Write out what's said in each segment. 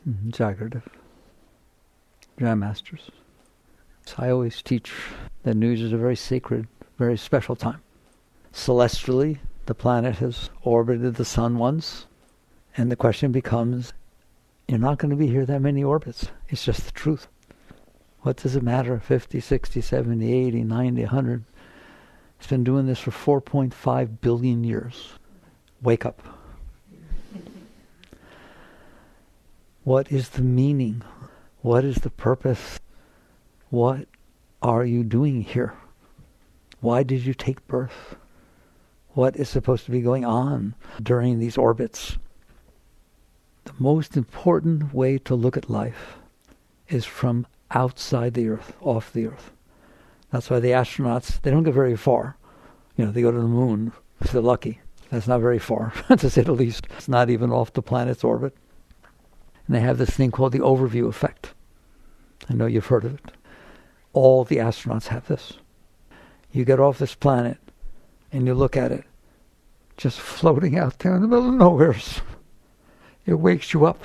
Jagrada. Jam Masters. So I always teach that New Year's is a very sacred, very special time. Celestially, the planet has orbited the sun once, and the question becomes, you're not going to be here that many orbits. It's just the truth. What does it matter? 50, 60, 70, 80, 90, 100. It's been doing this for 4.5 billion years. Wake up. What is the meaning? What is the purpose? What are you doing here? Why did you take birth? What is supposed to be going on during these orbits? The most important way to look at life is from outside the earth, off the earth. That's why the astronauts, they don't get very far. They go to the moon if they're lucky. That's not very far, to say the least. It's not even off the planet's orbit. And they have this thing called the overview effect. I know you've heard of it. All the astronauts have this. You get off this planet and you look at it, just floating out there in the middle of nowhere. It wakes you up.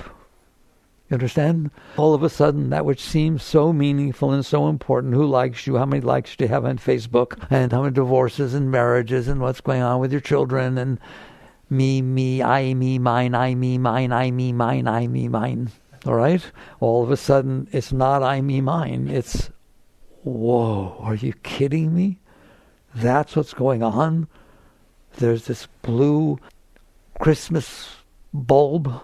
You understand? All of a sudden, that which seems so meaningful and so important, who likes you, how many likes do you have on Facebook, and how many divorces and marriages, and what's going on with your children, and me, I, me, mine, I, me, mine, I, me, mine, I, me, mine. All right? All of a sudden, it's not I, me, mine. It's, whoa, are you kidding me? That's what's going on? There's this blue Christmas bulb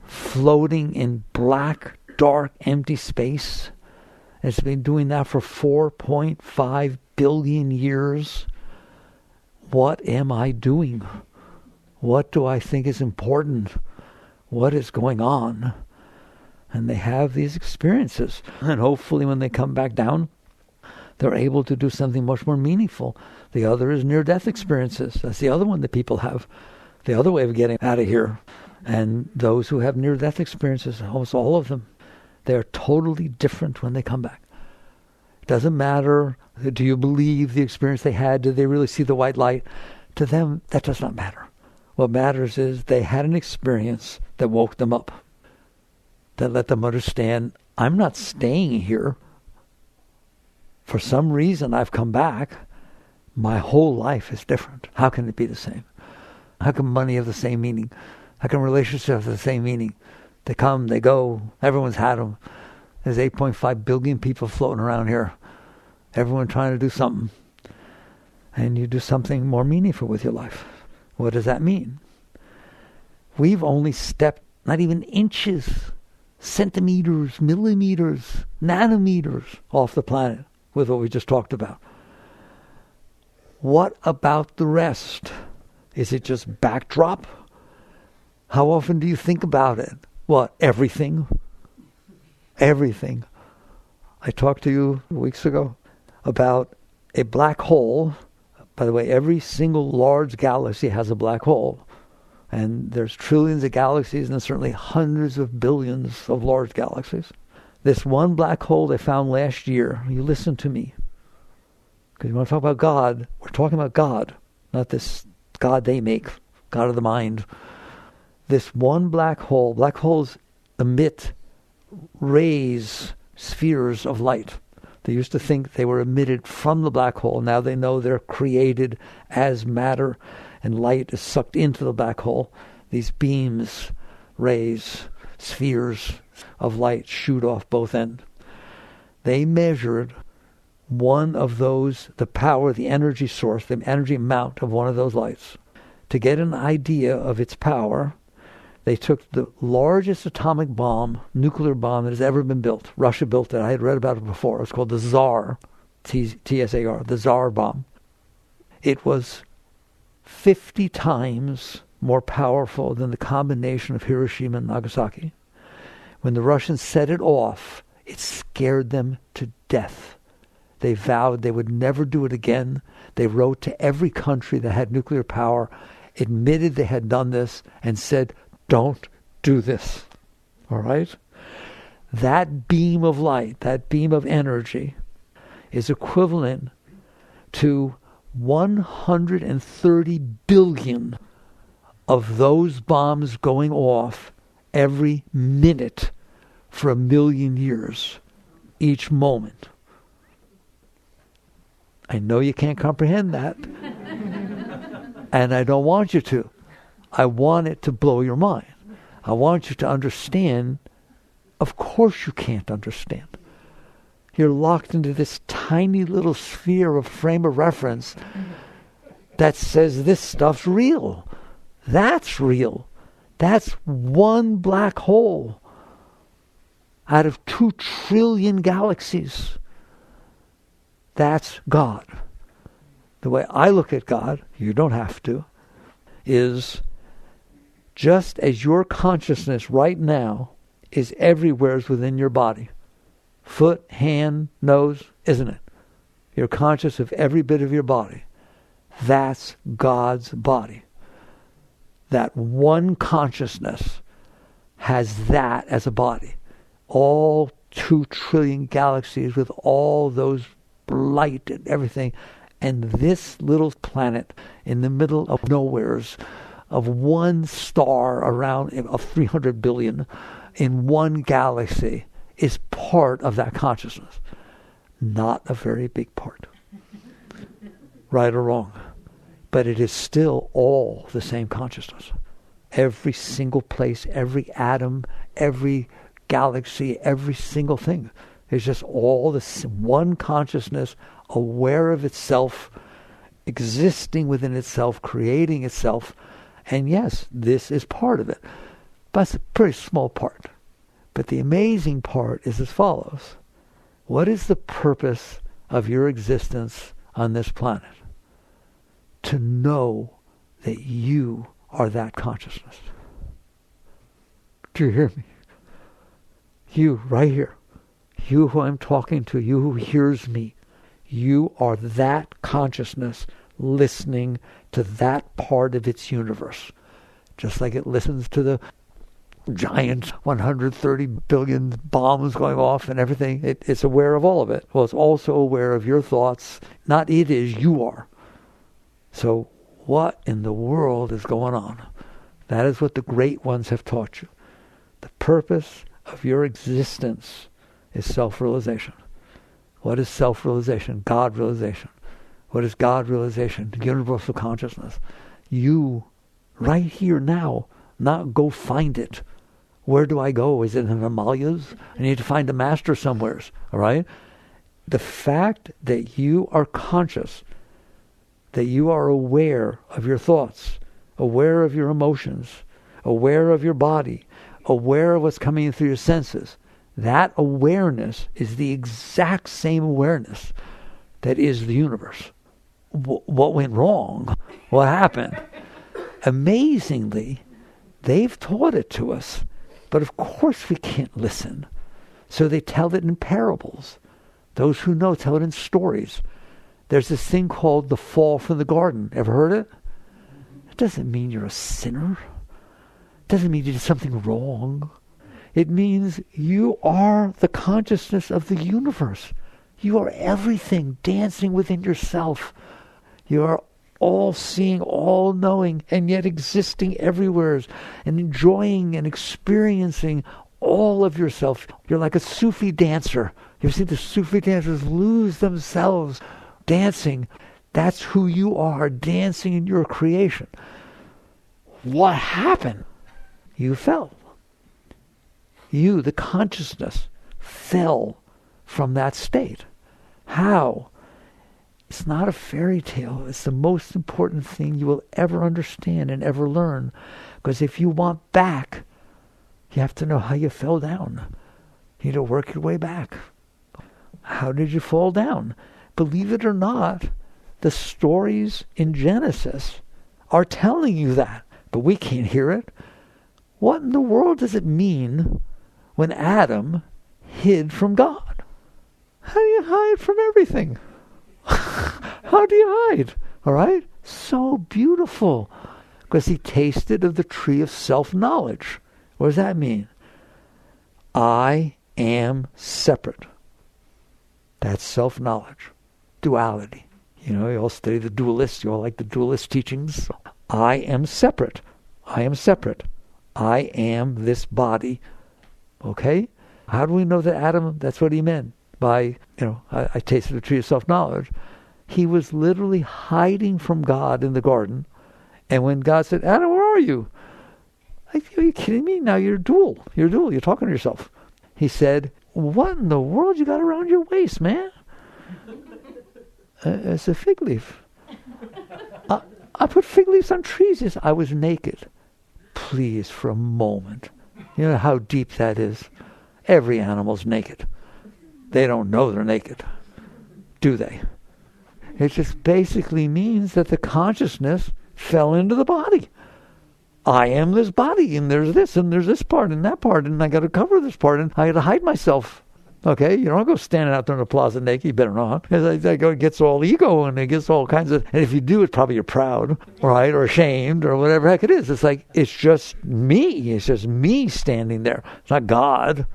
floating in black, dark, empty space. It's been doing that for 4.5 billion years. What am I doing? What do I think is important? What is going on? And they have these experiences. And hopefully when they come back down, they're able to do something much more meaningful. The other is near-death experiences. That's the other one that people have. The other way of getting out of here. And those who have near-death experiences, almost all of them, they're totally different when they come back. It doesn't matter, do you believe the experience they had? Did they really see the white light? To them, that does not matter. What matters is they had an experience that woke them up, that let them understand, I'm not staying here. For some reason, I've come back. My whole life is different. How can it be the same? How can money have the same meaning? How can relationships have the same meaning? They come, they go. Everyone's had them. There's 8.5 billion people floating around here. Everyone trying to do something. And you do something more meaningful with your life. What does that mean? We've only stepped not even inches, centimeters, millimeters, nanometers off the planet with what we just talked about. What about the rest? Is it just backdrop? How often do you think about it? What? Everything? Everything. I talked to you weeks ago about a black hole. By the way, every single large galaxy has a black hole. And there's trillions of galaxies and certainly hundreds of billions of large galaxies. This one black hole they found last year, you listen to me. Because you want to talk about God, we're talking about God, not this God they make, God of the mind. This one black holes emit rays, spheres of light. They used to think they were emitted from the black hole. Now they know they're created as matter, and light is sucked into the black hole. These beams, rays, spheres of light shoot off both ends. They measured one of those, the power, the energy source, the energy amount of one of those lights. To get an idea of its power, they took the largest atomic bomb, nuclear bomb that has ever been built. Russia built it. I had read about it before. It was called the Tsar, T-S-A-R, the Tsar bomb. It was 50 times more powerful than the combination of Hiroshima and Nagasaki. When the Russians set it off, it scared them to death. They vowed they would never do it again. They wrote to every country that had nuclear power, admitted they had done this, and said, don't do this. All right? That beam of light, that beam of energy, is equivalent to 130 billion of those bombs going off every minute for 1,000,000 years, each moment. I know you can't comprehend that. And I don't want you to. I want it to blow your mind. I want you to understand. Of course you can't understand. You're locked into this tiny little sphere of frame of reference that says this stuff's real. That's real. That's one black hole out of 2 trillion galaxies. That's God. The way I look at God, you don't have to, is just as your consciousness right now is everywhere within your body. Foot, hand, nose, isn't it? You're conscious of every bit of your body. That's God's body. That one consciousness has that as a body. All 2 trillion galaxies with all those light and everything. And this little planet in the middle of nowheres, of one star around of 300 billion in one galaxy, is part of that consciousness. Not a very big part. Right or wrong. But it is still all the same consciousness. Every single place, every atom, every galaxy, every single thing is just all this one consciousness, aware of itself, existing within itself, creating itself. And yes, this is part of it. But it's a pretty small part. But the amazing part is as follows. What is the purpose of your existence on this planet? To know that you are that consciousness. Do you hear me? You, right here. You who I'm talking to, you who hears me. You are that consciousness listening to that part of its universe. Just like it listens to the giant 130 billion bombs going off and everything. It's aware of all of it. Well, it's also aware of your thoughts. Not it is, you are. So what in the world is going on? That is what the great ones have taught you. The purpose of your existence is self-realization. What is self-realization? God-realization. What is God-realization? Universal consciousness. You, right here now, not go find it. Where do I go? Is it in the Himalayas? I need to find a master somewheres. All right? The fact that you are conscious, that you are aware of your thoughts, aware of your emotions, aware of your body, aware of what's coming in through your senses, that awareness is the exact same awareness that is the universe. What went wrong? What happened? Amazingly, they've taught it to us, but of course we can't listen. So they tell it in parables. Those who know tell it in stories. There's this thing called the fall from the garden. Ever heard it? It doesn't mean you're a sinner. It doesn't mean you did something wrong. It means you are the consciousness of the universe. You are everything dancing within yourself. You are all-seeing, all-knowing, and yet existing everywhere and enjoying and experiencing all of yourself. You're like a Sufi dancer. You've seen the Sufi dancers lose themselves dancing. That's who you are, dancing in your creation. What happened? You fell. You, the consciousness, fell from that state. How? It's not a fairy tale. It's the most important thing you will ever understand and ever learn. Because if you want back, you have to know how you fell down. You need to work your way back. How did you fall down? Believe it or not, the stories in Genesis are telling you that. But we can't hear it. What in the world does it mean when Adam hid from God? How do you hide from everything? How do you hide? All right? So beautiful. Because he tasted of the tree of self-knowledge. What does that mean? I am separate. That's self-knowledge. Duality. You know, you all study the dualists. You all like the dualist teachings. I am separate. I am separate. I am this body. Okay? How do we know that Adam, that's what he meant by, I tasted the tree of self-knowledge. He was literally hiding from God in the garden. And when God said, Adam, where are you? Are you kidding me? Now you're dual. You're talking to yourself. He said, what in the world you got around your waist, man? It's a fig leaf. I put fig leaves on trees. Yes, I was naked. Please, for a moment. You know how deep that is? Every animal's naked. They don't know they're naked, do they? It just basically means that the consciousness fell into the body. I am this body, and there's this part, and that part, and I got to cover this part, and I got to hide myself. Okay, you don't go standing out there in the plaza naked. You better not. It gets all ego, and it gets all kinds of. And if you do it, probably you're proud, right, or ashamed, or whatever heck it is. It's like it's just me. It's just me standing there. It's not God.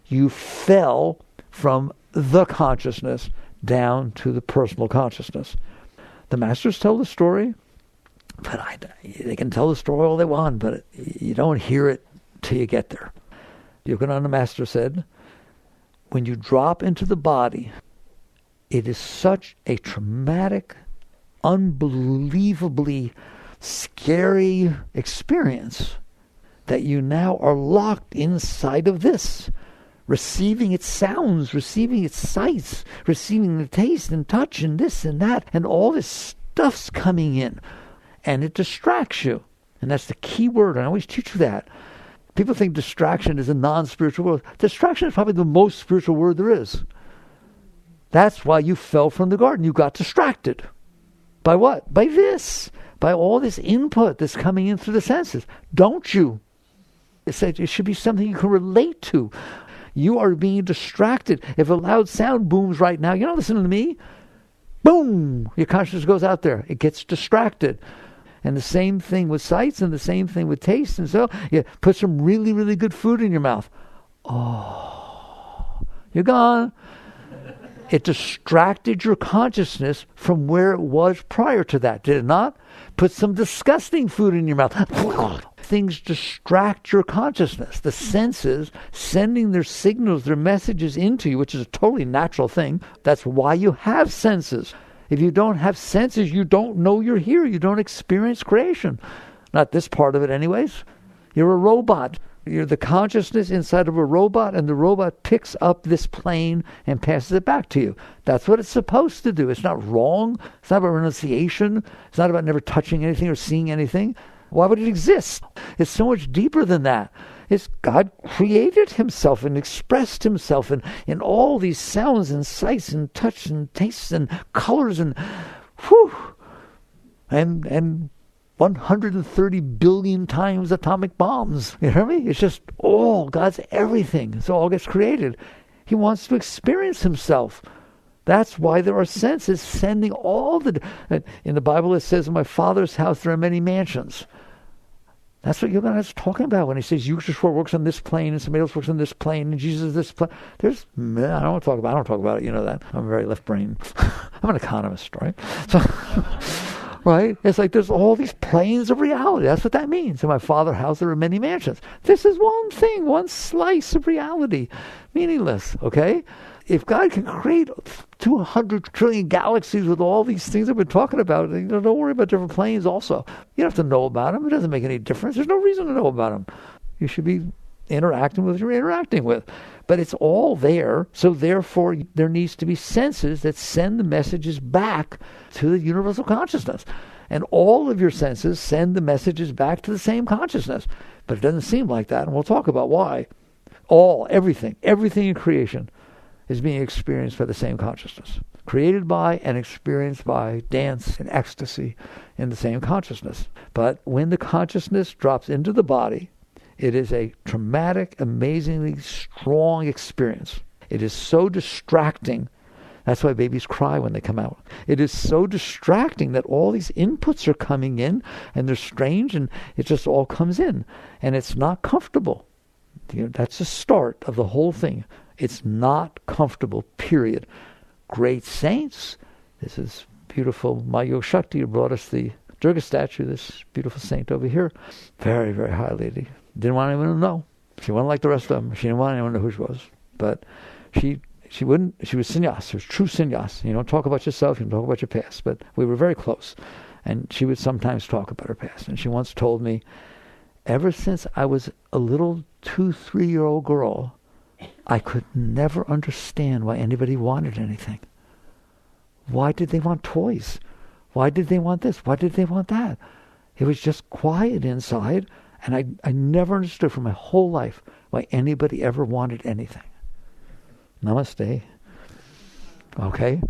You fell from the consciousness down to the personal consciousness. The masters tell the story, but they can tell the story all they want, but you don't hear it till you get there. Yogananda Master said, when you drop into the body, it is such a traumatic, unbelievably scary experience that you now are locked inside of this, receiving its sounds, receiving its sights, receiving the taste and touch and this and that, and all this stuff's coming in. And it distracts you. And that's the key word. I always teach you that. People think distraction is a non-spiritual word. Distraction is probably the most spiritual word there is. That's why you fell from the garden. You got distracted. By what? By this. By all this input that's coming in through the senses. Don't you? It should be something you can relate to. You are being distracted. If a loud sound booms right now, you're not listening to me. Boom! Your consciousness goes out there. It gets distracted. And the same thing with sights and the same thing with taste. And so you put some really, really good food in your mouth. Oh, you're gone. It distracted your consciousness from where it was prior to that, did it not? Put some disgusting food in your mouth. Things distract your consciousness. The senses sending their signals, their messages into you, which is a totally natural thing. That's why you have senses. If you don't have senses, you don't know you're here. You don't experience creation. Not this part of it anyways. You're a robot. You're the consciousness inside of a robot, and the robot picks up this plane and passes it back to you. That's what it's supposed to do. It's not wrong. It's not about renunciation. It's not about never touching anything or seeing anything. Why would it exist? It's so much deeper than that. It's God created himself and expressed himself in all these sounds and sights and touch and tastes and colors and and 130 billion times atomic bombs. You hear me? It's just all God's everything. So all gets created. He wants to experience himself. That's why there are senses sending all the... In the Bible it says, in my Father's house there are many mansions. That's what Yogananda is talking about when he says Yugeshwar works on this plane and somebody else works on this plane and Jesus is this plane. I don't talk about it. You know that. I'm very left brain. I'm an economist, right? So, right? It's like there's all these planes of reality. That's what that means. In my Father's house there are many mansions. This is one thing, one slice of reality. Meaningless, okay? If God can create 200 trillion galaxies with all these things I've been talking about, don't worry about different planes also. You don't have to know about them. It doesn't make any difference. There's no reason to know about them. You should be interacting with what you're interacting with. But it's all there, so therefore there needs to be senses that send the messages back to the universal consciousness. And all of your senses send the messages back to the same consciousness. But it doesn't seem like that, and we'll talk about why. Everything in creation is being experienced by the same consciousness. Created by and experienced by dance and ecstasy in the same consciousness. But when the consciousness drops into the body, it is a traumatic, amazingly strong experience. It is so distracting. That's why babies cry when they come out. It is so distracting that all these inputs are coming in and they're strange and it just all comes in. And it's not comfortable. That's the start of the whole thing. It's not comfortable, period. Great saints. This is beautiful. My Yoga Shakti brought us the Durga statue, this beautiful saint over here. Very, very high lady. Didn't want anyone to know. She wasn't like the rest of them. She didn't want anyone to know who she was. But she wouldn't, she was sannyas. She was true sannyas. You don't talk about yourself, you don't talk about your past. But we were very close. And she would sometimes talk about her past. And she once told me, ever since I was a little 2-3-year-old girl, I could never understand why anybody wanted anything. Why did they want toys? Why did they want this? Why did they want that? It was just quiet inside, and I never understood for my whole life why anybody ever wanted anything. Namaste. Okay?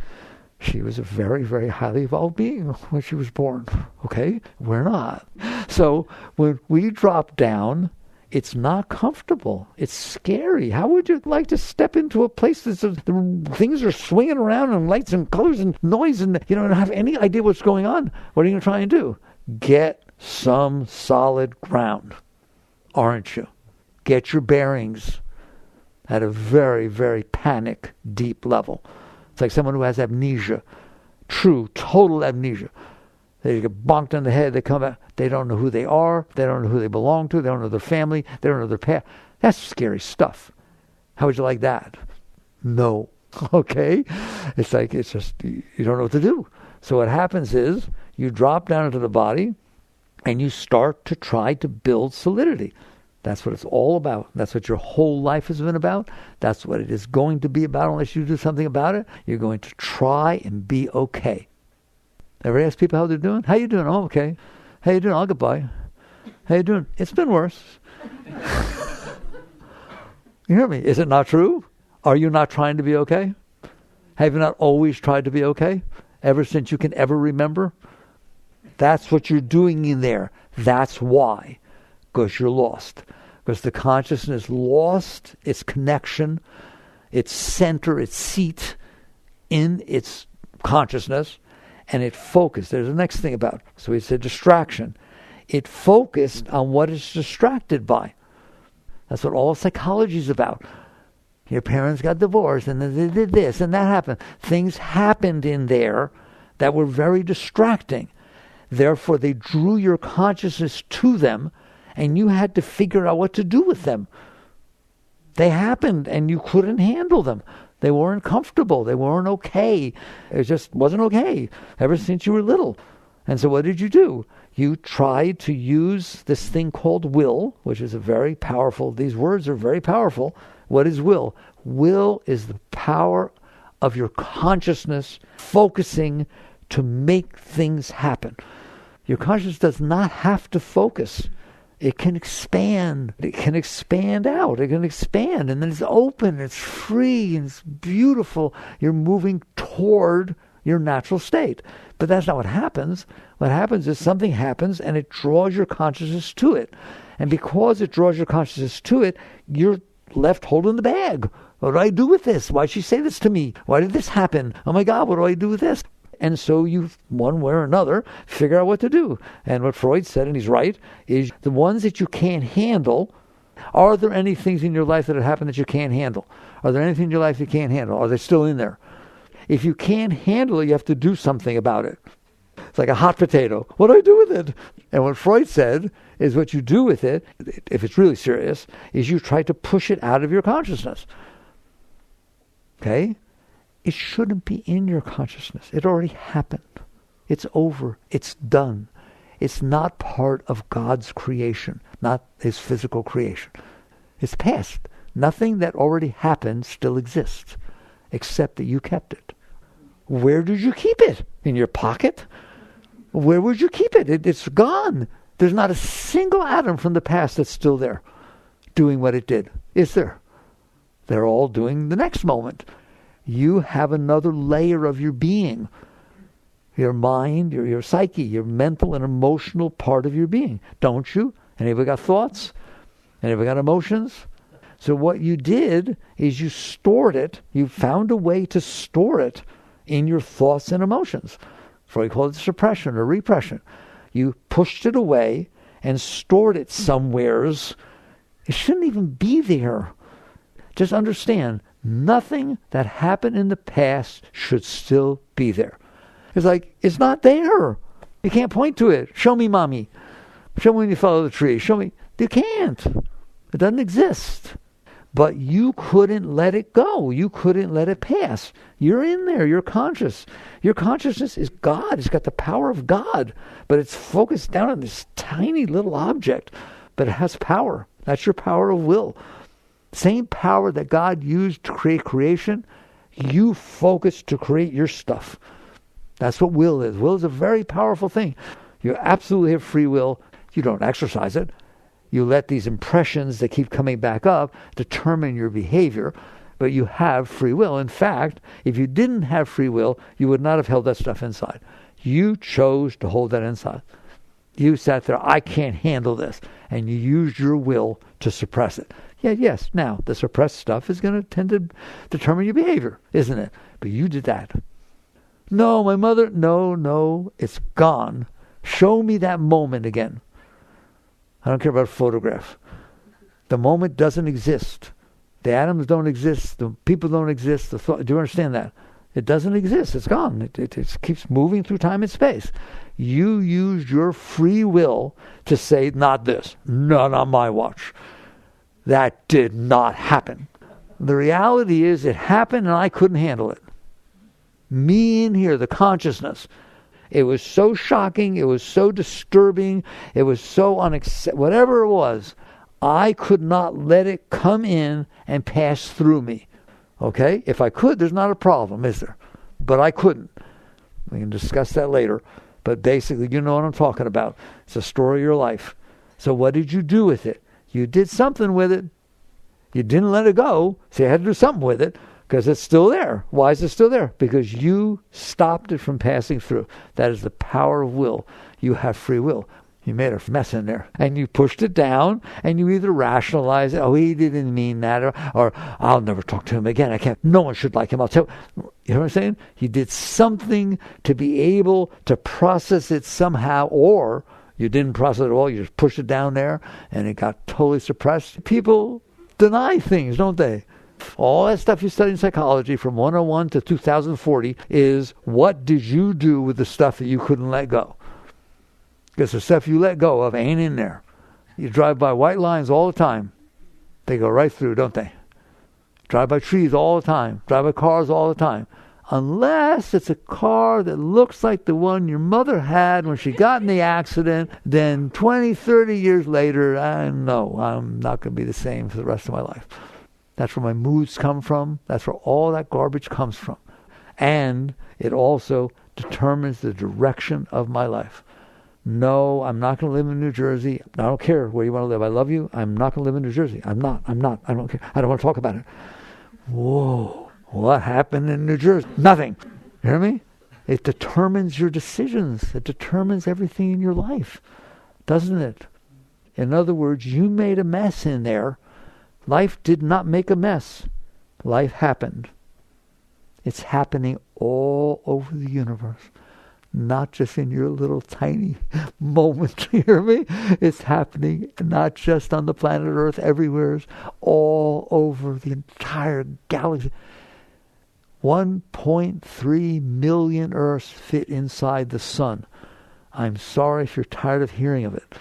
She was a very, very highly evolved being when she was born. Okay? We're not. So when we drop down, it's not comfortable. It's scary. How would you like to step into a place that things are swinging around and lights and colors and noise and you don't have any idea what's going on? What are you going to try and do? Get some solid ground, aren't you? Get your bearings at a very, very panic, deep level. It's like someone who has amnesia, true, total amnesia. They get bonked on the head, they come out, they don't know who they are, they don't know who they belong to, they don't know their family, they don't know their past. That's scary stuff. How would you like that? No. Okay? It's just, you don't know what to do. So what happens is, you drop down into the body, and you start to try to build solidity. That's what it's all about. That's what your whole life has been about. That's what it is going to be about unless you do something about it. You're going to try and be okay. Ever ask people how they're doing? How you doing? Oh, okay. How you doing? I'll get by. How you doing? It's been worse. You hear me? Is it not true? Are you not trying to be okay? Have you not always tried to be okay? Ever since you can ever remember? That's what you're doing in there. That's why. Because you're lost. Because the consciousness lost its connection, its center, its seat in its consciousness, and it focused. There's the next thing about it. So it's a distraction. It focused on what it's distracted by. That's what all psychology is about. Your parents got divorced, and then they did this, and that happened. Things happened in there that were very distracting. Therefore, they drew your consciousness to them, and you had to figure out what to do with them. They happened, and you couldn't handle them. They weren't comfortable. They weren't okay. It just wasn't okay ever since you were little. And so what did you do? You tried to use this thing called will, which is a very powerful, these words are very powerful. What is will? Will is the power of your consciousness focusing to make things happen. Your consciousness does not have to focus. It can expand. It can expand out. It can expand. And then it's open. It's free. And it's beautiful. You're moving toward your natural state. But that's not what happens. What happens is something happens and it draws your consciousness to it. And because it draws your consciousness to it, you're left holding the bag. What do I do with this? Why did she say this to me? Why did this happen? Oh my God, what do I do with this? And so you, one way or another, figure out what to do. And what Freud said, and he's right, is the ones that you can't handle, are there any things in your life that have happened that you can't handle? Are there anything in your life you can't handle? Are they still in there? If you can't handle it, you have to do something about it. It's like a hot potato. What do I do with it? And what Freud said is what you do with it, if it's really serious, is you try to push it out of your consciousness. Okay? It shouldn't be in your consciousness. It already happened. It's over. It's done. It's not part of God's creation, not his physical creation. It's past. Nothing that already happened still exists, except that you kept it. Where did you keep it? In your pocket? Where would you keep it? It's gone. There's not a single atom from the past that's still there, doing what it did. Is there? They're all doing the next moment. You have another layer of your being, your mind, your psyche, your mental and emotional part of your being. Don't you? Anybody got thoughts? Anybody got emotions? So what you did is you stored it. You found a way to store it in your thoughts and emotions. Freud called it suppression or repression. You pushed it away and stored it somewheres. It shouldn't even be there. Just understand, nothing that happened in the past should still be there. It's like, it's not there. You can't point to it. Show me, mommy. Show me when you follow the tree. Show me. You can't. It doesn't exist. But you couldn't let it go. You couldn't let it pass. You're in there. You're conscious. Your consciousness is God. It's got the power of God. But it's focused down on this tiny little object. But it has power. That's your power of will. Same power that God used to create creation, you focus to create your stuff. That's what will is. Will is a very powerful thing. You absolutely have free will. You don't exercise it. You let these impressions that keep coming back up determine your behavior, but you have free will. In fact, if you didn't have free will, you would not have held that stuff inside. You chose to hold that inside. You sat there, I can't handle this, and you used your will to suppress it. Yeah, yes, now, the suppressed stuff is going to tend to determine your behavior, isn't it? But you did that. No, my mother, no, it's gone. Show me that moment again. I don't care about a photograph. The moment doesn't exist. The atoms don't exist. The people don't exist. Do you understand that? It doesn't exist. It's gone. It keeps moving through time and space. You used your free will to say, not this. Not on my watch. That did not happen. The reality is it happened and I couldn't handle it. Me in here, the consciousness. It was so shocking. It was so disturbing. It was so unacceptable. Whatever it was, I could not let it come in and pass through me. Okay? If I could, there's not a problem, is there? But I couldn't. We can discuss that later. But basically, you know what I'm talking about. It's a story of your life. So what did you do with it? You did something with it. You didn't let it go. So you had to do something with it. Because it's still there. Why is it still there? Because you stopped it from passing through. That is the power of will. You have free will. You made a mess in there. And you pushed it down, and you either rationalize it, oh, he didn't mean that, or I'll never talk to him again. I can't. No one should like him. I'll tell you know what I'm saying? You did something to be able to process it somehow, or you didn't process it at all. You just pushed it down there, and it got totally suppressed. People deny things, don't they? All that stuff you study in psychology from 101 to 2040 is what did you do with the stuff that you couldn't let go? Because the stuff you let go of ain't in there. You drive by white lines all the time. They go right through, don't they? Drive by trees all the time. Drive by cars all the time. Unless it's a car that looks like the one your mother had when she got in the accident, then 20, 30 years later, I know I'm not going to be the same for the rest of my life. That's where my moods come from. That's where all that garbage comes from. And it also determines the direction of my life. No, I'm not going to live in New Jersey. I don't care where you want to live. I love you. I'm not going to live in New Jersey. I'm not. I don't care. I don't want to talk about it. Whoa. What happened in New Jersey? Nothing. You hear me? It determines your decisions. It determines everything in your life. Doesn't it? In other words, you made a mess in there. Life did not make a mess. Life happened. It's happening all over the universe. Not just in your little tiny moment. You hear me? It's happening not just on the planet Earth, everywhere, all over the entire galaxy. 1.3 million Earths fit inside the sun. I'm sorry if you're tired of hearing of it.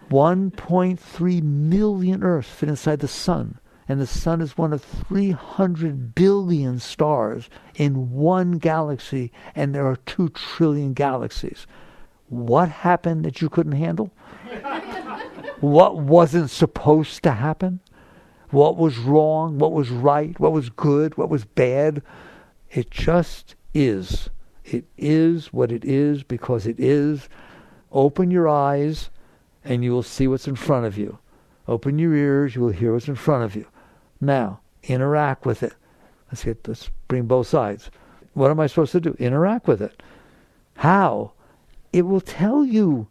1.3 million Earths fit inside the sun. And the sun is one of 300 billion stars in one galaxy. And there are 2 trillion galaxies. What happened that you couldn't handle? What wasn't supposed to happen? What was wrong? What was right? What was good? What was bad? It just is. It is what it is because it is. Open your eyes and you will see what's in front of you. Open your ears, you will hear what's in front of you. Now, interact with it. Let's bring both sides. What am I supposed to do? Interact with it. How? It will tell you.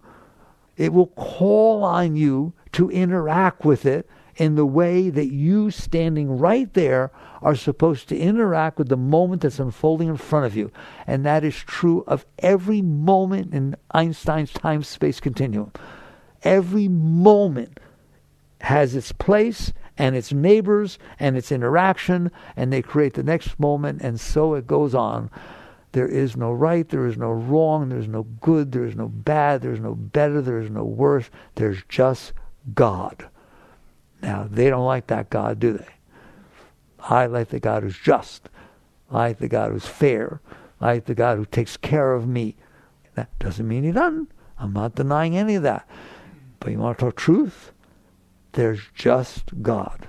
It will call on you to interact with it in the way that you standing right there are supposed to interact with the moment that's unfolding in front of you. And that is true of every moment in Einstein's time-space continuum. Every moment has its place and its neighbors and its interaction, and they create the next moment, and so it goes on. There is no right, there is no wrong, there is no good, there is no bad, there is no better, there is no worse. There's just God. Now, they don't like that God, do they? I like the God who's just. I like the God who's fair. I like the God who takes care of me. That doesn't mean he doesn't. I'm not denying any of that. But you want to talk truth? There's just God.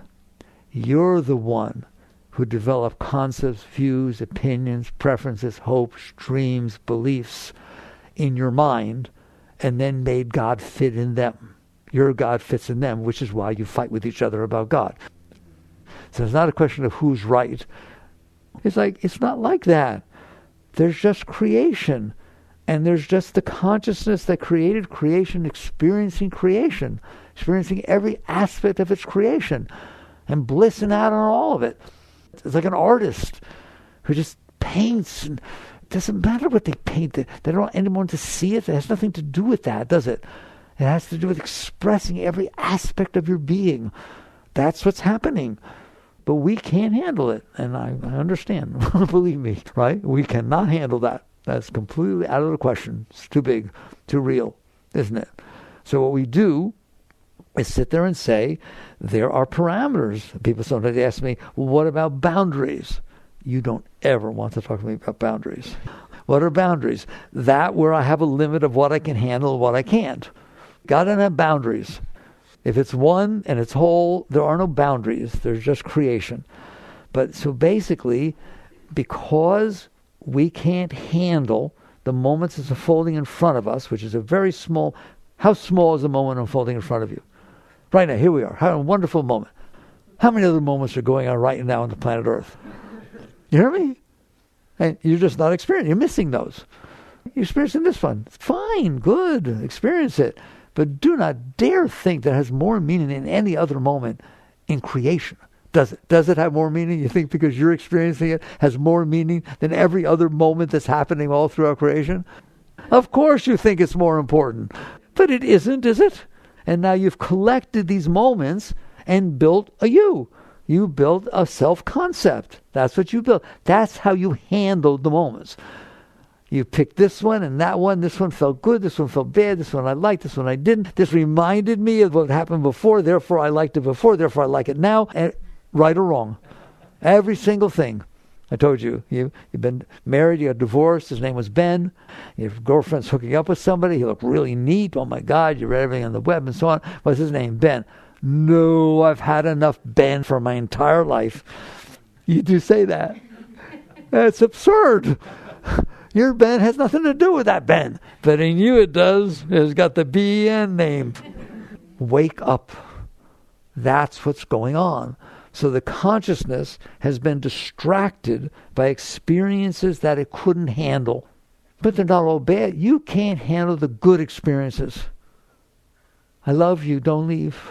You're the one who developed concepts, views, opinions, preferences, hopes, dreams, beliefs in your mind, and then made God fit in them. Your God fits in them, which is why you fight with each other about God. So it's not a question of who's right. It's not like that. There's just creation. And there's just the consciousness that created creation, experiencing every aspect of its creation, and blissing out on all of it. It's like an artist who just paints, and it doesn't matter what they paint. They don't want anyone to see it. It has nothing to do with that, does it? It has to do with expressing every aspect of your being. That's what's happening. But we can't handle it, and I understand. Believe me, right? We cannot handle that. That's completely out of the question. It's too big, too real, isn't it? So what we do is sit there and say, there are parameters. People sometimes ask me, well, what about boundaries? You don't ever want to talk to me about boundaries. What are boundaries? That where I have a limit of what I can handle and what I can't. God doesn't have boundaries. If it's one and it's whole, there are no boundaries. There's just creation. But so basically, because we can't handle the moments that's unfolding in front of us, which is a very small... How small is the moment unfolding in front of you? Right now, here we are. How a wonderful moment. How many other moments are going on right now on the planet Earth? You hear me? And you're just not experiencing. You're missing those. You're experiencing this one. It's fine, good. Experience it. But do not dare think that it has more meaning than any other moment in creation. Does it? Does it have more meaning? You think because you're experiencing it has more meaning than every other moment that's happening all throughout creation? Of course you think it's more important. But it isn't, is it? And now you've collected these moments and built a you. You built a self-concept. That's what you built. That's how you handled the moments. You picked this one and that one. This one felt good. This one felt bad. This one I liked. This one I didn't. This reminded me of what happened before. Therefore, I liked it before. Therefore, I like it now. And right or wrong. Every single thing. I told you, you've been married, you got divorced, his name was Ben. Your girlfriend's hooking up with somebody, he looked really neat. Oh my God, you read everything on the web and so on. What's his name? Ben. No, I've had enough Ben for my entire life. You do say that. That's absurd. Your Ben has nothing to do with that Ben. But in you it does. It's got the B-E-N name. Wake up. That's what's going on. So the consciousness has been distracted by experiences that it couldn't handle. But they're not all bad. You can't handle the good experiences. I love you. Don't leave.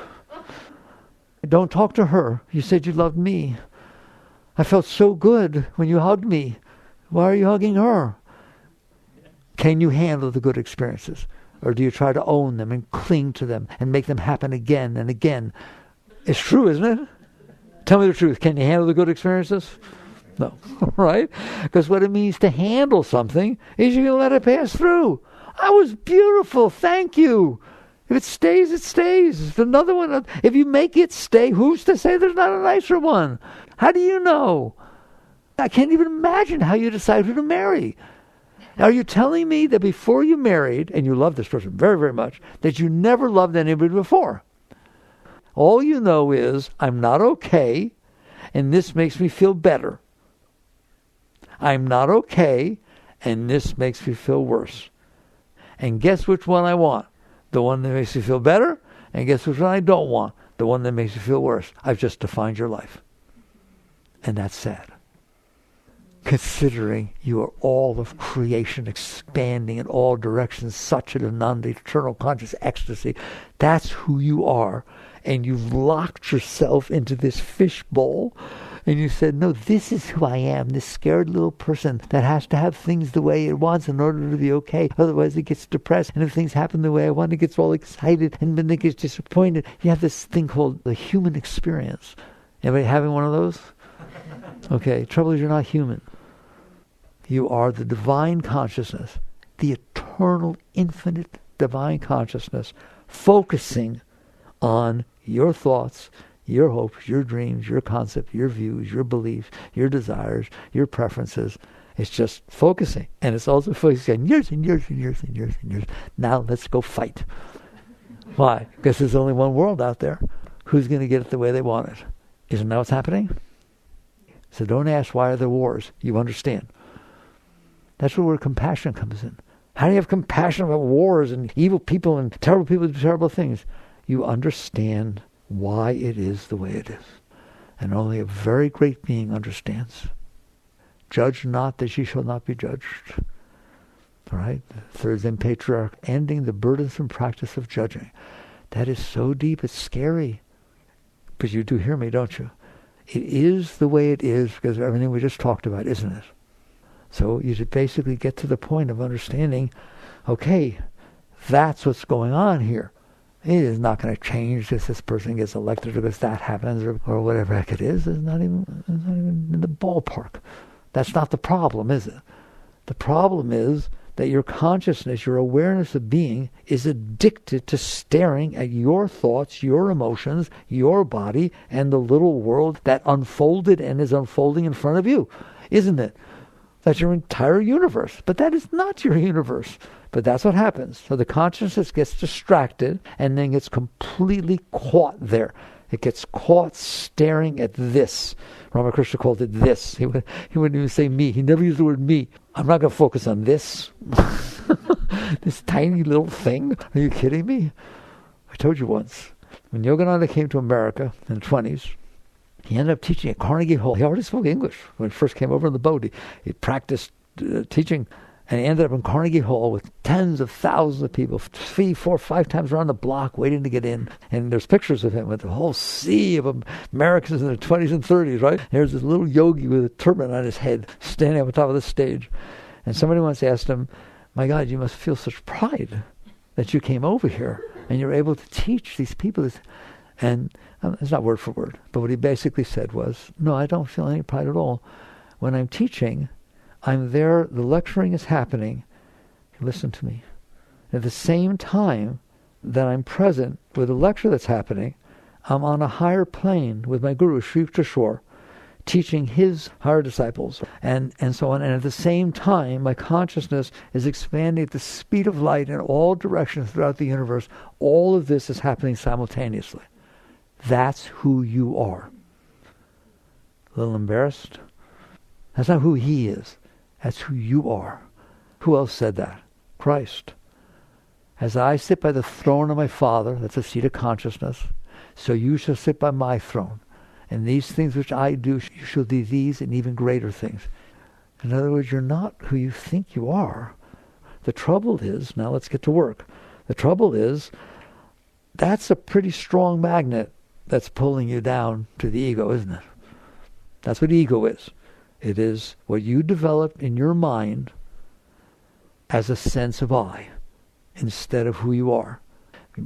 Don't talk to her. You said you loved me. I felt so good when you hugged me. Why are you hugging her? Can you handle the good experiences? Or do you try to own them and cling to them and make them happen again and again? It's true, isn't it? Tell me the truth. Can you handle the good experiences? No. Right? Because what it means to handle something is you're going to let it pass through. I was beautiful. Thank you. If it stays, it stays. If another one, if you make it stay, who's to say there's not a nicer one? How do you know? I can't even imagine how you decide who to marry. Are you telling me that before you married, and you love this person very, very much, that you never loved anybody before? All you know is, I'm not okay, and this makes me feel better. I'm not okay, and this makes me feel worse. And guess which one I want? The one that makes me feel better, and guess which one I don't want? The one that makes me feel worse. I've just defined your life. And that's sad. Considering you are all of creation expanding in all directions, such an ananda, eternal conscious ecstasy. That's who you are. And you've locked yourself into this fishbowl, and you said, no, this is who I am, this scared little person that has to have things the way it wants in order to be okay. Otherwise it gets depressed, and if things happen the way I want, it gets all excited, and then it gets disappointed. You have this thing called the human experience. Anybody having one of those? Okay, trouble is you're not human. You are the divine consciousness, the eternal, infinite divine consciousness, focusing on your thoughts, your hopes, your dreams, your concepts, your views, your beliefs, your desires, your preferences. It's just focusing. And it's also focusing on years and years and years and years and years. Now let's go fight. Why? Because there's only one world out there. Who's going to get it the way they want it? Isn't that what's happening? So don't ask why are there wars. You understand. That's where compassion comes in. How do you have compassion about wars and evil people and terrible people do terrible things? You understand why it is the way it is. And only a very great being understands. Judge not that ye shall not be judged. All right? Third Zen patriarch, ending the burdensome practice of judging. That is so deep, it's scary. But you do hear me, don't you? It is the way it is because of everything we just talked about, isn't it? So you should basically get to the point of understanding, okay, that's what's going on here. It is not going to change because this person gets elected or because that happens or whatever heck it is. It's not even in the ballpark. That's not the problem, is it? The problem is that your consciousness, your awareness of being, is addicted to staring at your thoughts, your emotions, your body, and the little world that unfolded and is unfolding in front of you, isn't it? That's your entire universe. But that is not your universe. But that's what happens. So the consciousness gets distracted and then gets completely caught there. It gets caught staring at this. Ramakrishna called it this. He wouldn't even say me. He never used the word me. I'm not going to focus on this. This tiny little thing. Are you kidding me? I told you once. When Yogananda came to America in the 20s, he ended up teaching at Carnegie Hall. He already spoke English when he first came over on the boat. He practiced teaching, and he ended up in Carnegie Hall with tens of thousands of people, 3, 4, 5 times around the block waiting to get in. And there's pictures of him with a whole sea of Americans in their 20s and 30s, right? There's this little yogi with a turban on his head standing on top of the stage. And somebody once asked him, my God, you must feel such pride that you came over here and you're able to teach these people this. And it's not word for word, but what he basically said was, no, I don't feel any pride at all. When I'm teaching, I'm there, the lecturing is happening. Listen to me. At the same time that I'm present with the lecture that's happening, I'm on a higher plane with my guru, Sri Kishore, teaching his higher disciples, and so on. And at the same time, my consciousness is expanding at the speed of light in all directions throughout the universe. All of this is happening simultaneously. That's who you are. A little embarrassed? That's not who he is. That's who you are. Who else said that? Christ. As I sit by the throne of my Father, that's a seat of consciousness, so you shall sit by my throne. And these things which I do, you shall do these and even greater things. In other words, you're not who you think you are. The trouble is, now let's get to work. The trouble is, that's a pretty strong magnet that's pulling you down to the ego, isn't it? That's what ego is. It is what you develop in your mind as a sense of I, instead of who you are.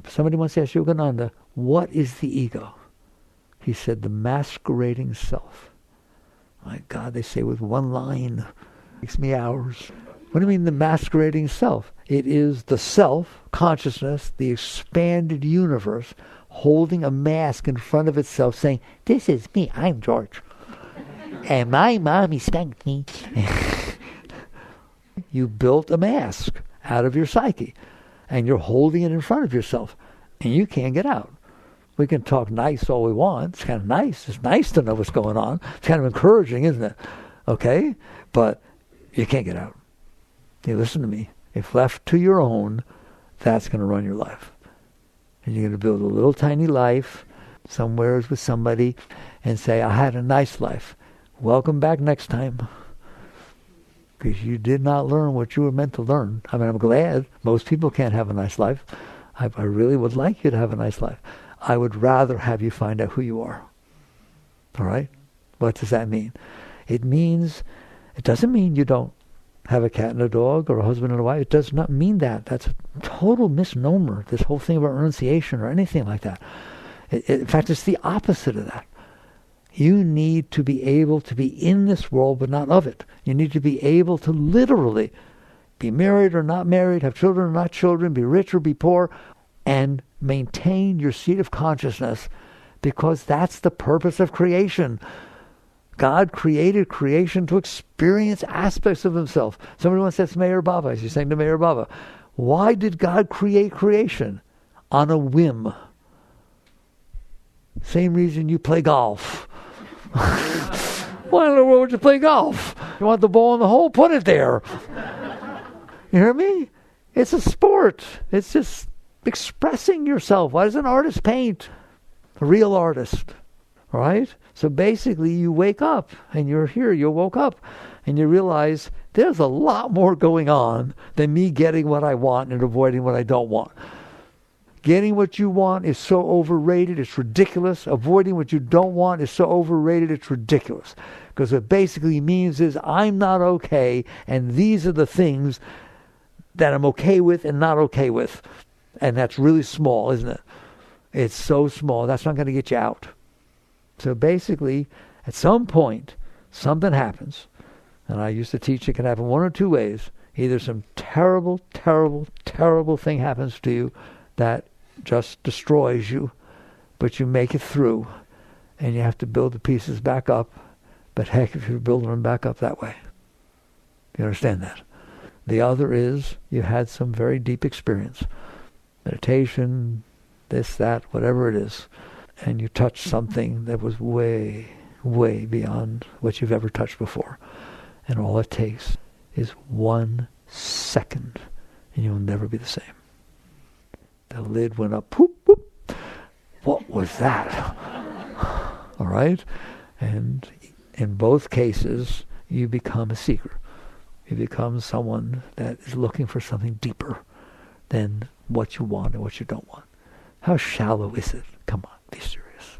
Somebody once asked Yogananda, what is the ego? He said, the masquerading self. My God, they say with one line. It takes me hours. What do you mean the masquerading self? It is the self, consciousness, the expanded universe, holding a mask in front of itself saying, this is me, I'm George. And my mommy spanked me. You built a mask out of your psyche. And you're holding it in front of yourself. And you can't get out. We can talk nice all we want. It's kind of nice. It's nice to know what's going on. It's kind of encouraging, isn't it? Okay? But you can't get out. You listen to me. If left to your own, that's going to run your life. And you're going to build a little tiny life somewhere with somebody and say, I had a nice life. Welcome back next time. Because you did not learn what you were meant to learn. I mean, I'm glad. Most people can't have a nice life. I really would like you to have a nice life. I would rather have you find out who you are. All right? What does that mean? It doesn't mean you don't have a cat and a dog or a husband and a wife. It does not mean that. That's a total misnomer, this whole thing about renunciation or anything like that. In fact, it's the opposite of that. You need to be able to be in this world but not of it. You need to be able to literally be married or not married, have children or not children, be rich or be poor, and maintain your seat of consciousness because that's the purpose of creation. God created creation to experience aspects of himself. Somebody once said to Meher Baba, as he's saying to Meher Baba, why did God create creation? On a whim. Same reason you play golf. Why in the world would you play golf? You want the ball in the hole? Put it there. You hear me? It's a sport. It's just expressing yourself. Why does an artist paint? A real artist. Right? So basically you wake up and you're here, you woke up and you realize there's a lot more going on than me getting what I want and avoiding what I don't want. Getting what you want is so overrated, it's ridiculous. Avoiding what you don't want is so overrated, it's ridiculous. Because what it basically means is I'm not okay, and these are the things that I'm okay with and not okay with. And that's really small, isn't it? It's so small, that's not going to get you out. So basically, at some point, something happens. And I used to teach it can happen one or two ways. Either some terrible, terrible, terrible thing happens to you that just destroys you, but you make it through, and you have to build the pieces back up. But heck, if you're building them back up that way. You understand that? The other is you had some very deep experience. Meditation, this, that, whatever it is. And you touched something that was way, way beyond what you've ever touched before. And all it takes is 1 second, and you'll never be the same. The lid went up, poop, poop. What was that? All right? And in both cases, you become a seeker. You become someone that is looking for something deeper than what you want and what you don't want. How shallow is it? Come on, be serious.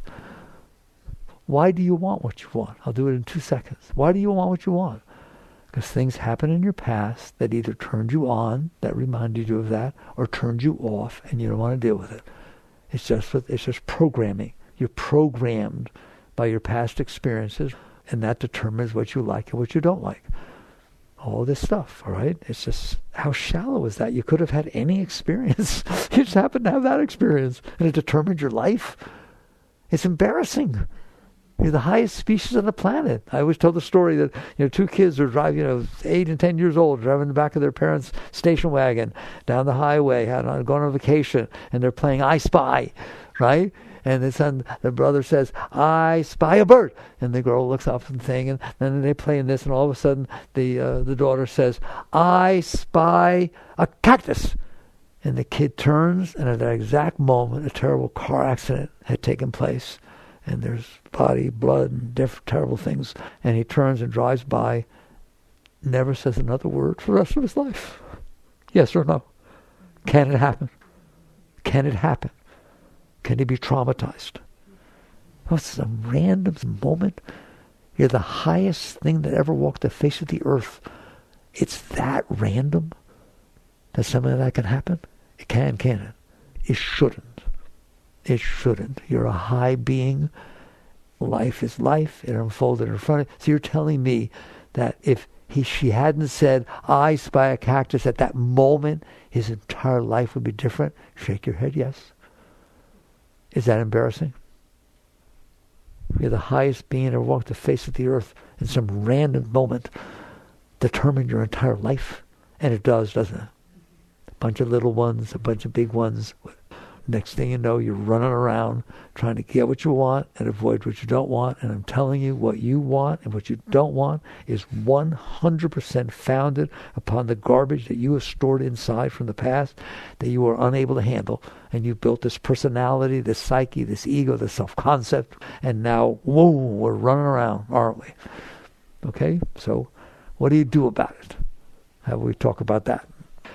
Why do you want what you want? I'll do it in 2 seconds. Why do you want what you want? Because things happen in your past that either turned you on, that reminded you of that, or turned you off, and you don't want to deal with it. It's just programming. You're programmed by your past experiences, and that determines what you like and what you don't like. All this stuff, all right? It's just, how shallow is that? You could have had any experience. You just happened to have that experience, and it determined your life. It's embarrassing. You're the highest species on the planet. I always tell the story that, two kids are driving, 8 and 10 years old, driving in the back of their parents' station wagon down the highway, going on vacation, and they're playing I Spy, right? And the brother says, I spy a bird. And the girl looks up and thing, and then they play in this, and all of a sudden the daughter says, I spy a cactus. And the kid turns, and at that exact moment, a terrible car accident had taken place. And there's body, blood, and different terrible things. And he turns and drives by, never says another word for the rest of his life. Yes or no? Can it happen? Can it happen? Can he be traumatized? Oh, it's a random moment. You're the highest thing that ever walked the face of the earth. It's that random that something like that can happen? It can it? It shouldn't. It shouldn't. You're a high being. Life is life. It unfolded in front of you. So you're telling me that if she hadn't said, I spy a cactus, at that moment, his entire life would be different? Shake your head, yes. Is that embarrassing? You're the highest being ever walked the face of the earth, in some random moment determined your entire life. And it does, doesn't it? A bunch of little ones, a bunch of big ones. Next thing you know, you're running around trying to get what you want and avoid what you don't want. And I'm telling you, what you want and what you don't want is 100% founded upon the garbage that you have stored inside from the past that you are unable to handle. And you've built this personality, this psyche, this ego, this self-concept. And now, whoa, we're running around, aren't we? Okay? So what do you do about it? How will we talk about that?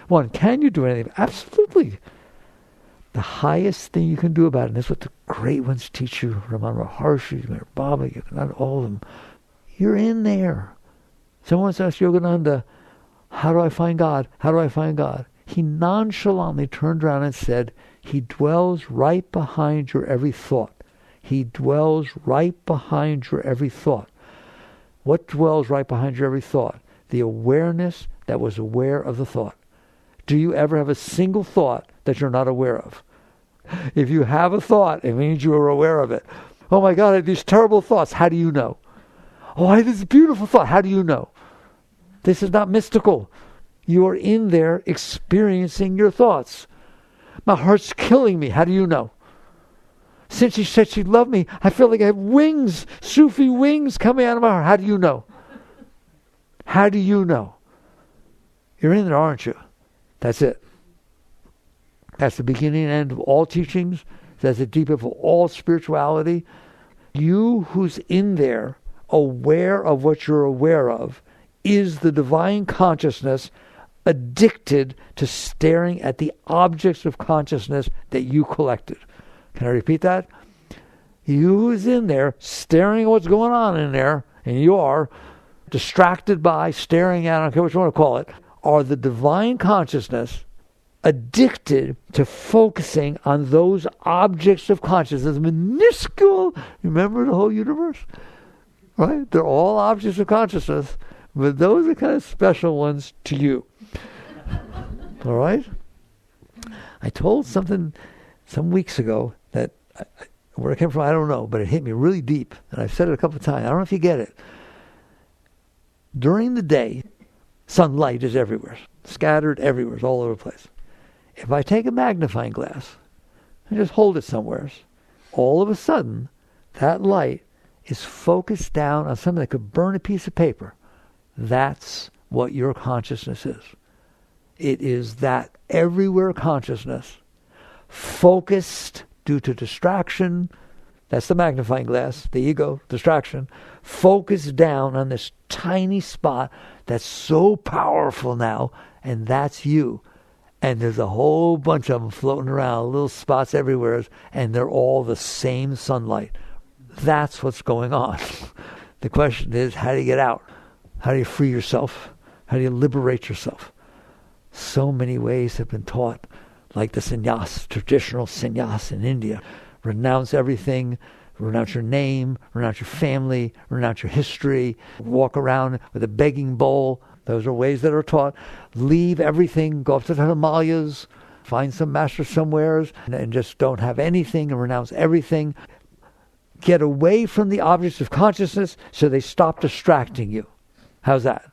One, can you do anything? Absolutely. The highest thing you can do about it, and that's what the great ones teach you, Ramana Maharshi, Meher Baba, all of them. You're in there. Someone asked Yogananda, how do I find God? How do I find God? He nonchalantly turned around and said, He dwells right behind your every thought. He dwells right behind your every thought. What dwells right behind your every thought? The awareness that was aware of the thought. Do you ever have a single thought that you're not aware of? If you have a thought, it means you are aware of it. Oh my God, I have these terrible thoughts. How do you know? Oh, I have this beautiful thought. How do you know? This is not mystical. You are in there experiencing your thoughts. My heart's killing me. How do you know? Since she said she loved me, I feel like I have wings, Sufi wings coming out of my heart. How do you know? How do you know? You're in there, aren't you? That's it. That's the beginning and end of all teachings. That's the deep of all spirituality. You who's in there, aware of what you're aware of, is the divine consciousness addicted to staring at the objects of consciousness that you collected. Can I repeat that? You who's in there, staring at what's going on in there, and you are distracted by, staring at, I don't care what you want to call it, are the divine consciousness addicted to focusing on those objects of consciousness, minuscule. Remember the whole universe? Right? They're all objects of consciousness, but those are kind of special ones to you. All right? I told something some weeks ago that where it came from, I don't know, but it hit me really deep, and I've said it a couple of times. I don't know if you get it. During the day, sunlight is everywhere, scattered everywhere, it's all over the place. If I take a magnifying glass and just hold it somewhere, all of a sudden, that light is focused down on something that could burn a piece of paper. That's what your consciousness is. It is that everywhere consciousness, focused due to distraction. That's the magnifying glass, the ego, distraction. Focused down on this tiny spot that's so powerful now, and that's you. And there's a whole bunch of them floating around, little spots everywhere, and they're all the same sunlight. That's what's going on. The question is, how do you get out? How do you free yourself? How do you liberate yourself? So many ways have been taught, like the sannyas, traditional sannyas in India. Renounce everything, renounce your name, renounce your family, renounce your history, walk around with a begging bowl. Those are ways that are taught. Leave everything, go up to the Himalayas, find some master somewheres, and just don't have anything and renounce everything. Get away from the objects of consciousness so they stop distracting you. How's that?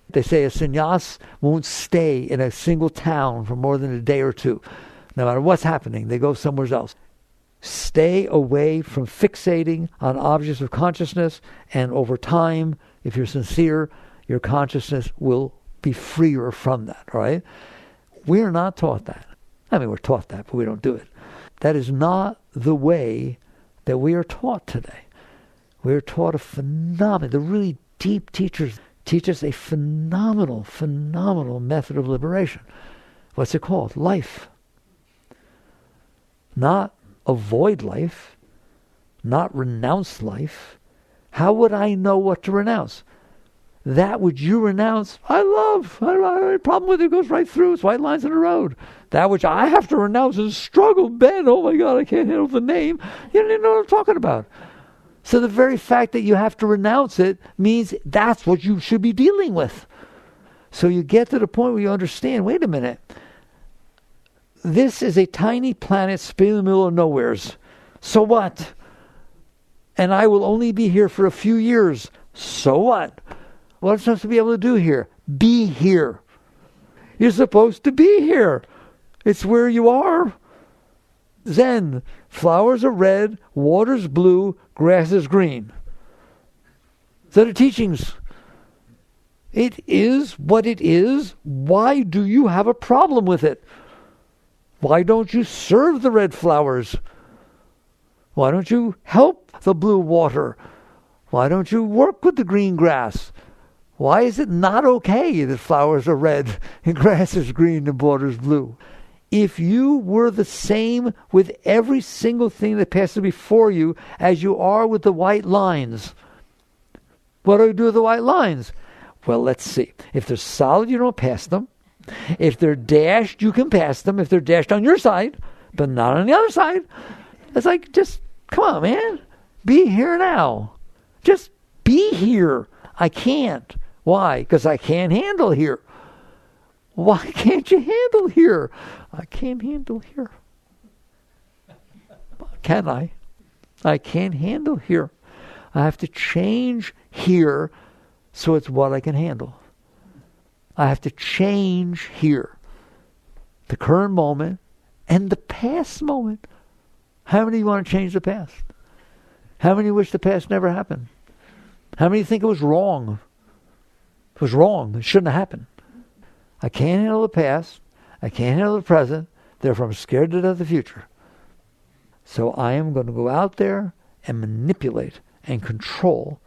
They say a sannyas won't stay in a single town for more than a day or two. No matter what's happening, they go somewhere else. Stay away from fixating on objects of consciousness, and over time, if you're sincere, your consciousness will be freer from that, right? We're not taught that. I mean, we're taught that, but we don't do it. That is not the way that we are taught today. We are taught a phenomenal, the really deep teachers teach us a phenomenal method of liberation. What's it called? Life. Not avoid life, not renounce life. How would I know what to renounce? That which you renounce, I love. I don't have any problem with it. It goes right through. It's white lines in the road. That which I have to renounce is struggle, Ben. Oh my God, I can't handle the name. You don't even know what I'm talking about. So the very fact that you have to renounce it means that's what you should be dealing with. So you get to the point where you understand, wait a minute. This is a tiny planet spinning in the middle of nowheres. So what? And I will only be here for a few years. So what? What am I supposed to be able to do here? Be here. You're supposed to be here. It's where you are. Zen. Flowers are red, water's blue, grass is green. So the teachings. It is what it is. Why do you have a problem with it? Why don't you serve the red flowers? Why don't you help the blue water? Why don't you work with the green grass? Why is it not okay that flowers are red and grass is green and water's blue? If you were the same with every single thing that passes before you as you are with the white lines, what do you do with the white lines? Well, let's see. If they're solid, you don't pass them. If they're dashed, you can pass them. If they're dashed on your side, but not on the other side. It's like, just, come on, man. Be here now. Just be here. I can't. Why? Because I can't handle here. Why can't you handle here? I can't handle here. can I? I can't handle here. I have to change here so it's what I can handle. I have to change here. The current moment and the past moment. How many want to change the past? How many wish the past never happened? How many think it was wrong? It was wrong. It shouldn't have happened. I can't handle the past. I can't handle the present. Therefore, I'm scared to death of the future. So I am going to go out there and manipulate and control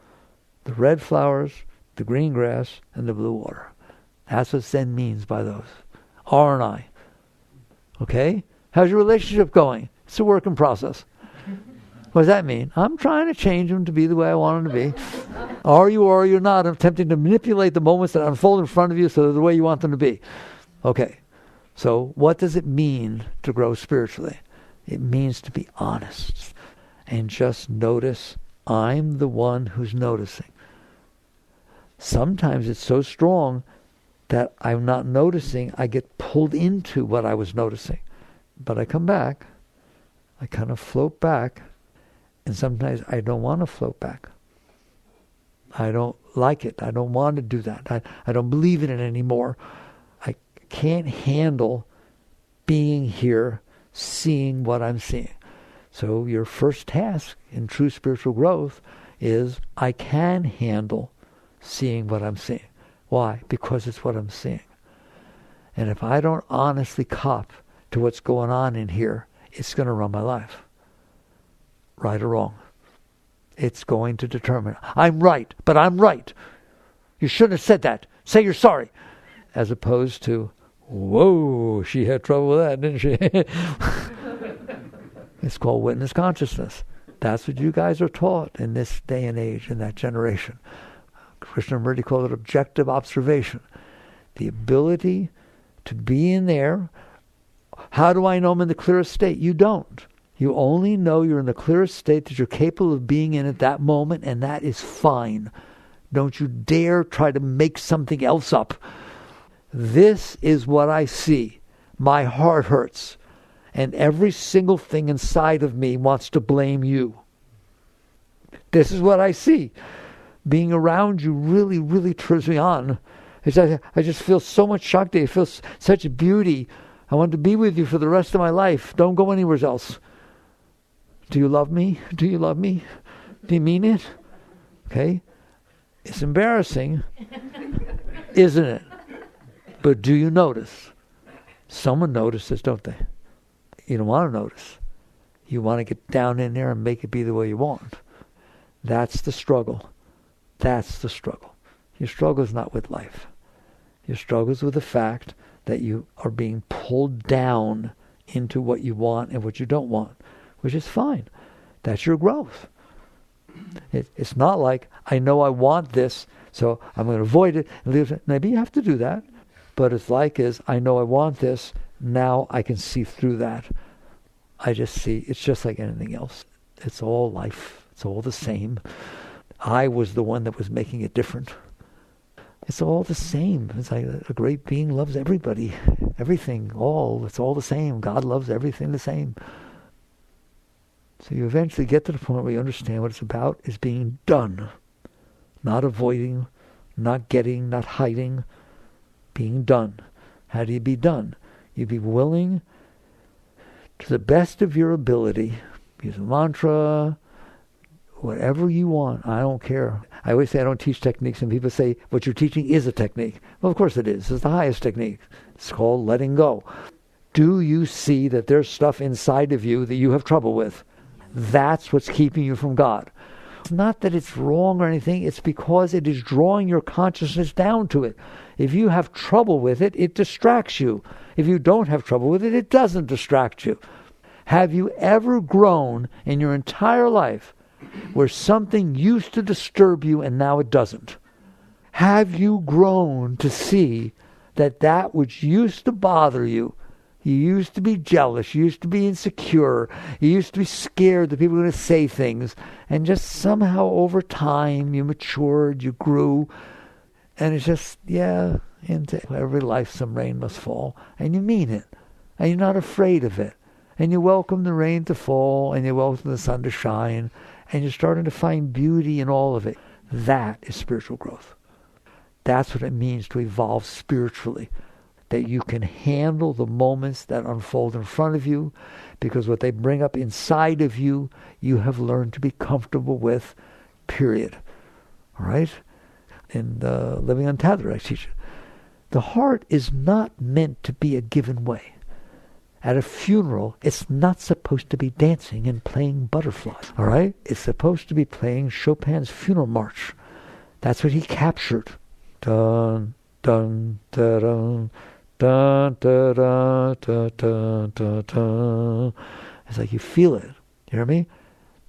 the red flowers, the green grass, and the blue water. That's what Zen means by those. R and I. Okay? How's your relationship going? It's a work in process. What does that mean? I'm trying to change them to be the way I want them to be. Are you or are you not? I'm attempting to manipulate the moments that unfold in front of you so they're the way you want them to be. Okay. So what does it mean to grow spiritually? It means to be honest and just notice I'm the one who's noticing. Sometimes it's so strong that I'm not noticing. I get pulled into what I was noticing. But I come back. I kind of float back. And sometimes I don't want to float back. I don't like it. I don't want to do that. I don't believe in it anymore. I can't handle being here, seeing what I'm seeing. So your first task in true spiritual growth is I can handle seeing what I'm seeing. Why? Because it's what I'm seeing. And if I don't honestly cop to what's going on in here, it's going to run my life. Right or wrong. It's going to determine. I'm right, but I'm right. You shouldn't have said that. Say you're sorry. As opposed to, whoa, she had trouble with that, didn't she? It's called witness consciousness. That's what you guys are taught in this day and age, in that generation. Krishnamurti called it objective observation. The ability to be in there. How do I know I'm in the clearest state? You don't. You only know you're in the clearest state that you're capable of being in at that moment, and that is fine. Don't you dare try to make something else up. This is what I see. My heart hurts. And every single thing inside of me wants to blame you. This is what I see. Being around you really, really turns me on. I just feel so much Shakti. I feel such beauty. I want to be with you for the rest of my life. Don't go anywhere else. Do you love me? Do you love me? Do you mean it? Okay? It's embarrassing, isn't it? But do you notice? Someone notices, don't they? You don't want to notice. You want to get down in there and make it be the way you want. That's the struggle. That's the struggle. Your struggle is not with life. Your struggle is with the fact that you are being pulled down into what you want and what you don't want, which is fine. That's your growth. It's not like, I know I want this, so I'm going to avoid it. And leave it. Maybe you have to do that. But it's like I know I want this, now I can see through that. I just see, it's just like anything else. It's all life. It's all the same. I was the one that was making it different. It's all the same. It's like a great being loves everybody. Everything, it's all the same. God loves everything the same. So you eventually get to the point where you understand what it's about is being done. Not avoiding, not getting, not hiding. Being done. How do you be done? You be willing, to the best of your ability, use a mantra, whatever you want. I don't care. I always say I don't teach techniques, and people say what you're teaching is a technique. Well, of course it is. It's the highest technique. It's called letting go. Do you see that there's stuff inside of you that you have trouble with? That's what's keeping you from God. It's not that it's wrong or anything. It's because it is drawing your consciousness down to it. If you have trouble with it, it distracts you. If you don't have trouble with it, it doesn't distract you. Have you ever grown in your entire life where something used to disturb you and now it doesn't? Have you grown to see that which used to bother you, you used to be jealous, you used to be insecure, you used to be scared that people were going to say things, and just somehow over time you matured, you grew, and it's just, into every life some rain must fall, and you mean it, and you're not afraid of it, And you welcome the rain to fall, and you welcome the sun to shine, and you're starting to find beauty in all of it. That is spiritual growth. That's what it means to evolve spiritually. That you can handle the moments that unfold in front of you, because what they bring up inside of you, you have learned to be comfortable with, period. All right? In Living Untethered, I teach it. The heart is not meant to be a given way. At a funeral, it's not supposed to be dancing and playing butterflies. All right? It's supposed to be playing Chopin's Funeral March. That's what he captured. Dun, dun, dun, dun. Dun, dun, dun, dun, dun, dun, dun. It's like you feel it. You hear me?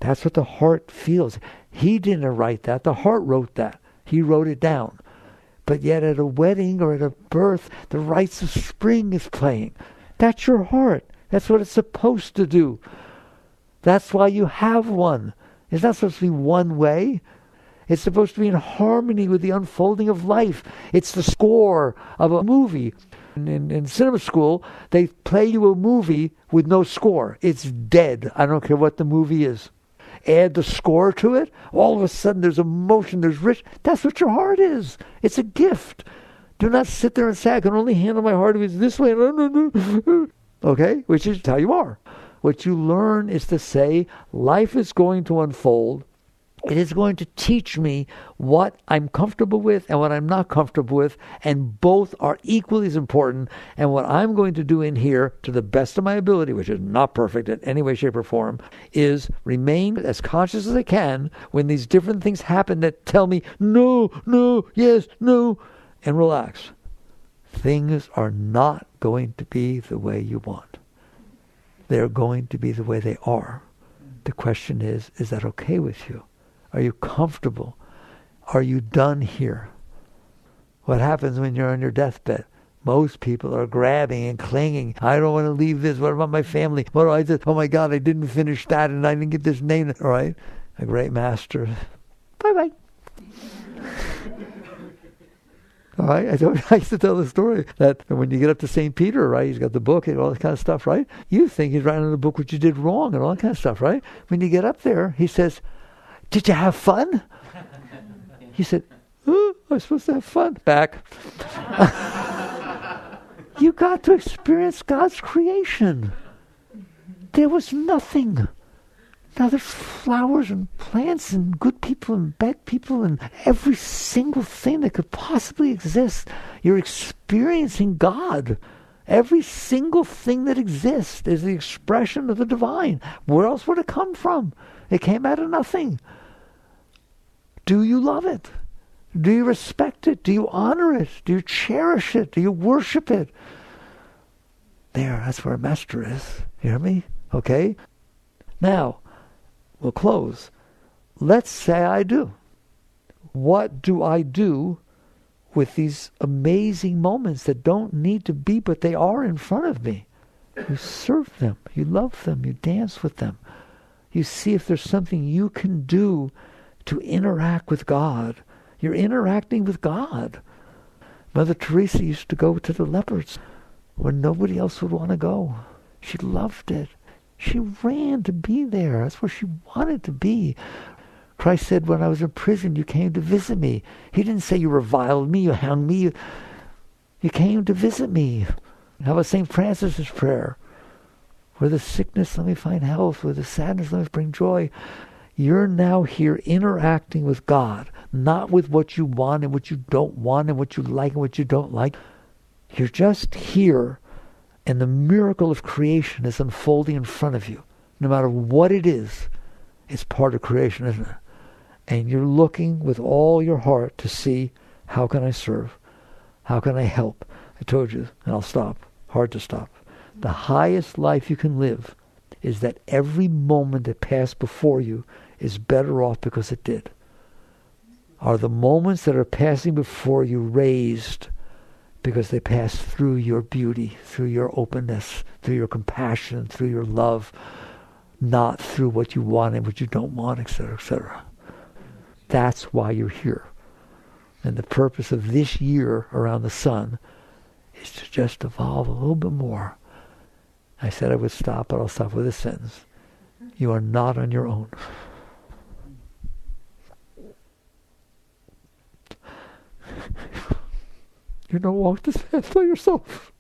That's what the heart feels. He didn't write that. The heart wrote that. He wrote it down. But yet at a wedding or at a birth, the rites of spring is playing. That's your heart. That's what it's supposed to do. That's why you have one. It's not supposed to be one way. It's supposed to be in harmony with the unfolding of life. It's the score of a movie. In cinema school, they play you a movie with no score. It's dead. I don't care what the movie is. Add the score to it, all of a sudden there's emotion, there's rich. That's what your heart is. It's a gift. Do not sit there and say, I can only handle my heart if it's this way. Okay? Which is how you are. What you learn is to say, life is going to unfold. It is going to teach me what I'm comfortable with and what I'm not comfortable with, and both are equally as important. And what I'm going to do in here, to the best of my ability, which is not perfect in any way, shape, or form, is remain as conscious as I can when these different things happen that tell me, no, no, yes, no, and relax. Things are not going to be the way you want. They're going to be the way they are. The question is that okay with you? Are you comfortable? Are you done here? What happens when you're on your deathbed? Most people are grabbing and clinging. I don't want to leave this. What about my family? What do I do? Oh my God, I didn't finish that and I didn't get this name. All right? A great master. Bye-bye. All right? I used to tell the story that when you get up to St. Peter, right, he's got the book and all that kind of stuff, right? You think he's writing in the book what you did wrong and all that kind of stuff, right? When you get up there, he says, did you have fun? He said, oh, I was supposed to have fun. Back. You got to experience God's creation. There was nothing. Now there's flowers and plants and good people and bad people and every single thing that could possibly exist. You're experiencing God. Every single thing that exists is the expression of the divine. Where else would it come from? It came out of nothing. Do you love it? Do you respect it? Do you honor it? Do you cherish it? Do you worship it? There, that's where a master is. You hear me? Okay? Now, we'll close. Let's say I do. What do I do with these amazing moments that don't need to be, but they are in front of me? You serve them. You love them. You dance with them. You see if there's something you can do to interact with God. You're interacting with God. Mother Teresa used to go to the lepers when nobody else would want to go. She loved it. She ran to be there. That's where she wanted to be. Christ said, when I was in prison, you came to visit me. He didn't say you reviled me, you hung me. You came to visit me. How about St. Francis's prayer? Where the sickness, let me find health. Where the sadness, let me bring joy. You're now here interacting with God, not with what you want and what you don't want and what you like and what you don't like. You're just here, and the miracle of creation is unfolding in front of you. No matter what it is, it's part of creation, isn't it? And you're looking with all your heart to see, how can I serve? How can I help? I told you, and I'll stop. Hard to stop. The highest life you can live is that every moment that passed before you is better off because it did. Are the moments that are passing before you raised because they pass through your beauty, through your openness, through your compassion, through your love, not through what you want and what you don't want, etc., etc. That's why you're here. And the purpose of this year around the sun is to just evolve a little bit more I said I would stop, but I'll stop with this sentence. You are not on your own. You don't walk this path by yourself.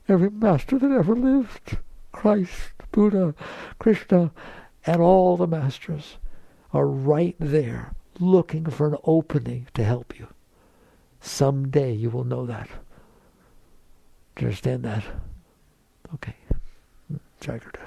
Every master that ever lived, Christ, Buddha, Krishna, and all the masters are right there looking for an opening to help you. Someday you will know that. Do you understand that? Okay. Jagged.